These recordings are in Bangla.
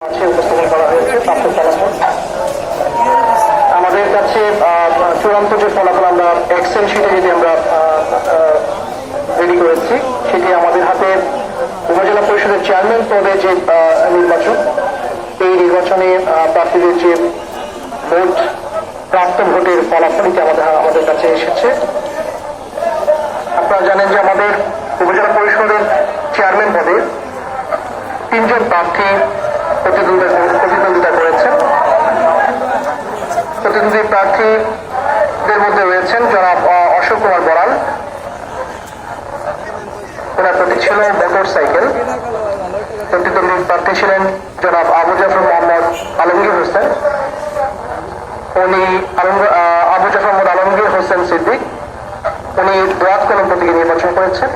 উপস্থাপন করা হয়েছে প্রাপ্ত ফলাফল। আমাদের কাছে চূড়ান্ত যে ফলাফল আমরা এক্সেল শিটে যদি আমরা রেডি করেছি, সেটি আমাদের হাতে উপজেলা পরিষদের চেয়ারম্যান পদে যে নির্বাচন, এই নির্বাচনে প্রার্থীদের যে ভোট প্রাপ্ত ভোটের ফলাফল এটি আমাদের কাছে এসেছে। আপনারা জানেন যে আমাদের উপজেলা পরিষদের চেয়ারম্যান পদে 3 জন প্রার্থী প্রতিদ্বন্দ্বিতা করেছেন। প্রতিদ্বন্দ্বী প্রার্থীদের মধ্যে রয়েছেন জনাব অশোক কুমার বড়াল, ওনার প্রতীক ছিল মোটর সাইকেল। প্রতিদ্বন্দ্বী প্রার্থী ছিলেন জনাব আবু জাফর মোহাম্মদ আলমগীর হোসেন, উনি আবু জাফর মোহাম্মদ আলমগীর হোসেন সিদ্দিক, উনি দোয়াত কলম প্রতীকে নির্বাচন করেছেন।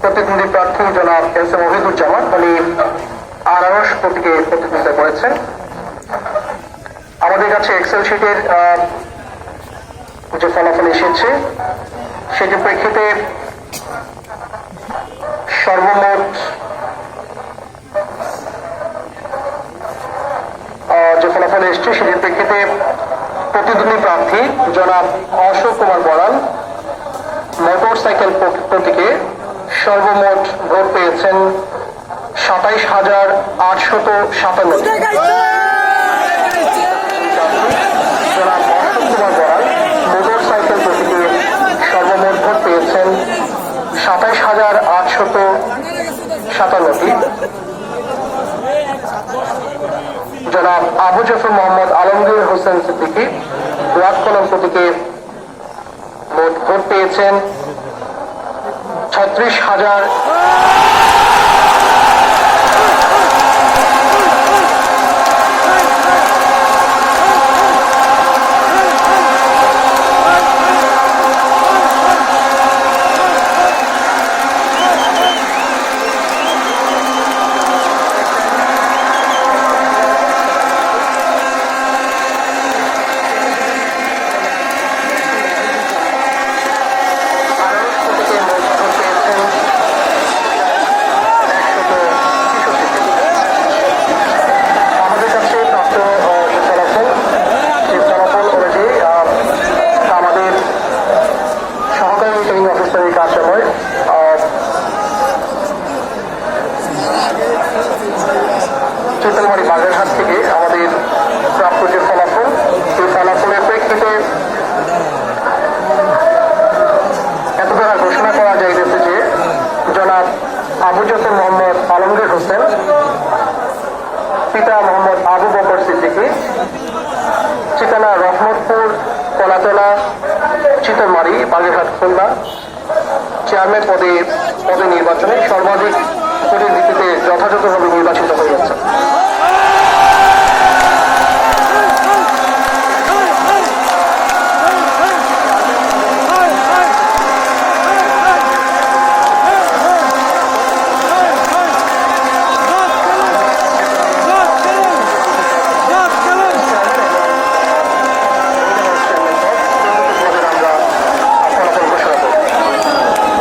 প্রতিদ্বন্দ্বী প্রার্থী জনাব এস এম ওহিদুজ্জামান, উনি আনারস প্রতীকে প্রতিদ্বন্দ্বিতা করেছেন। আমাদের কাছে এক্সেল শিটের যে ফলাফল এসেছে, সেটির প্রেক্ষিতে সর্বমোট যে ফলাফল এসেছে সেটির প্রেক্ষিতে প্রতিদ্বন্দ্বী প্রার্থী জনাব অশোক কুমার বড়াল মোটর সাইকেল প্রতীকে সর্বমোট ভোট পেয়েছেন 27,857। জনাব অশোক কুমার বড়াল মোটর সাইকেল প্রতীকে সর্বমোট ভোট পেয়েছেন 27,857। জনাব আবু জাফর মোহাম্মদ আলমগীর হোসেন সিদ্দিকী দোয়াত কলম প্রতীকে ভোট পেয়েছেন 36,000। চিতলমারি বাগেরহাট থেকে আমাদের প্রাপ্ত যে ফলাফল, এই ফলাফলের প্রেক্ষিতে এত দ্বারা ঘোষণা করা যাইতেছে যে জনাব আবু জাফর মোহাম্মদ আলমগীর হোসেন, পিতা মোহাম্মদ আবু বকর সিদ্দিকী, ঠিকানা রহমতপুর, কলাতলা, চিতলমারি, বাগেরহাট, খুলনা, চেয়ারম্যান পদে নির্বাচনে সর্বাধিক ভোটের ভিত্তিতে যথাযথভাবে নির্বাচিত হয়ে গেছে।